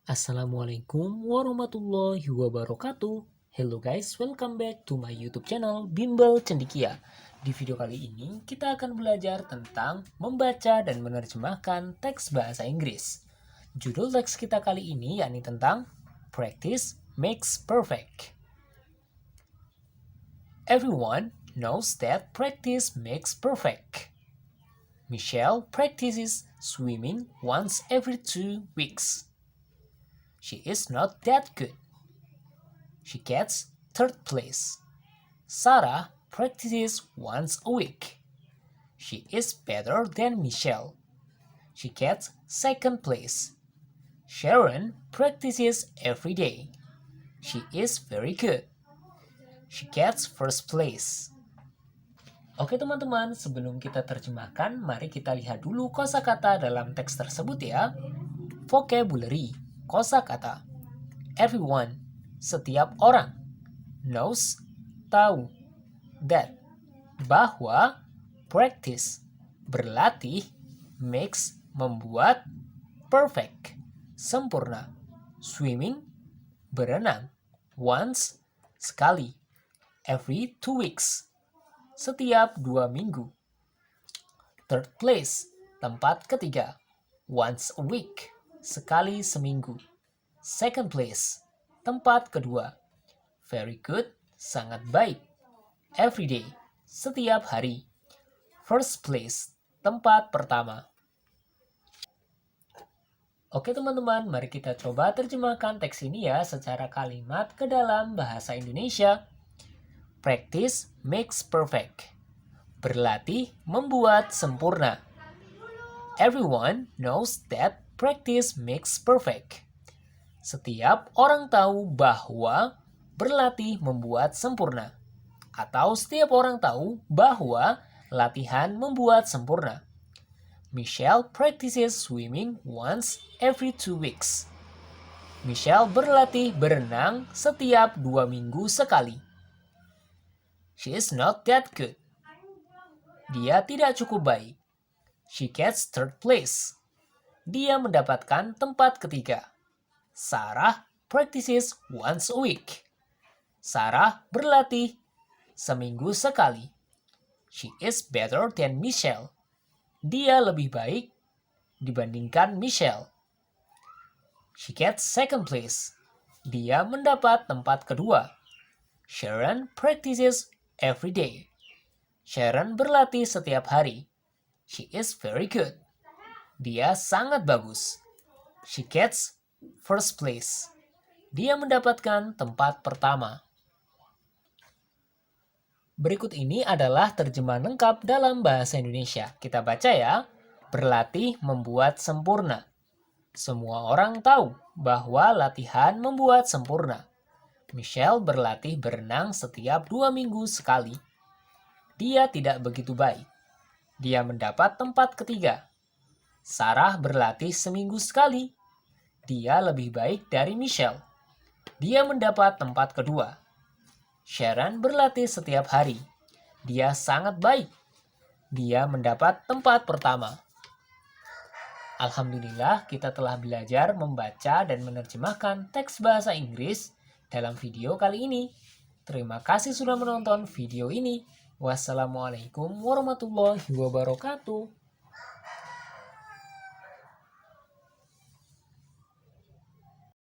Assalamualaikum warahmatullahi wabarakatuh. Hello guys, welcome back to my YouTube channel Bimbel Cendikia. Di video kali ini kita akan belajar tentang membaca dan menerjemahkan teks bahasa Inggris. Judul teks kita kali ini yakni tentang Practice Makes Perfect. Everyone knows that practice makes perfect. Michelle practices swimming once every 2 weeks. She is not that good. She gets third place. Sarah practices once a week. She is better than Michelle. She gets second place. Sharon practices every day. She is very good. She gets first place. Oke teman-teman, sebelum kita terjemahkan, mari kita lihat dulu kosakata dalam teks tersebut ya. Vocabulary, kosakata. Everyone, setiap orang. Knows, tahu. That, bahwa. Practice, berlatih. Makes, membuat. Perfect, sempurna. Swimming, berenang. Once, sekali. Every 2 weeks, setiap 2 minggu. Third place, tempat ketiga. Once a week, sekali seminggu. Second place, tempat kedua. Very good, sangat baik. Every day, setiap hari. First place, tempat pertama. Oke teman-teman, mari kita coba terjemahkan teks ini ya secara kalimat ke dalam bahasa Indonesia. Practice makes perfect. Berlatih membuat sempurna. Everyone knows that practice makes perfect. Setiap orang tahu bahwa berlatih membuat sempurna. Atau setiap orang tahu bahwa latihan membuat sempurna. Michelle practices swimming once every 2 weeks. Michelle berlatih berenang setiap 2 minggu sekali. She is not that good. Dia tidak cukup baik. She gets third place. Dia mendapatkan tempat ketiga. Sarah practices once a week. Sarah berlatih seminggu sekali. She is better than Michelle. Dia lebih baik dibandingkan Michelle. She gets second place. Dia mendapat tempat kedua. Sharon practices every day. Sharon berlatih setiap hari. She is very good. Dia sangat bagus. She gets first place. Dia mendapatkan tempat pertama. Berikut ini adalah terjemahan lengkap dalam bahasa Indonesia. Kita baca ya. Berlatih membuat sempurna. Semua orang tahu bahwa latihan membuat sempurna. Michelle berlatih berenang setiap 2 minggu sekali. Dia tidak begitu baik. Dia mendapat tempat ketiga. Sarah berlatih seminggu sekali. Dia lebih baik dari Michelle. Dia mendapat tempat kedua. Sharon berlatih setiap hari. Dia sangat baik. Dia mendapat tempat pertama. Alhamdulillah, kita telah belajar membaca dan menerjemahkan teks bahasa Inggris dalam video kali ini. Terima kasih sudah menonton video ini. Wassalamualaikum warahmatullahi wabarakatuh.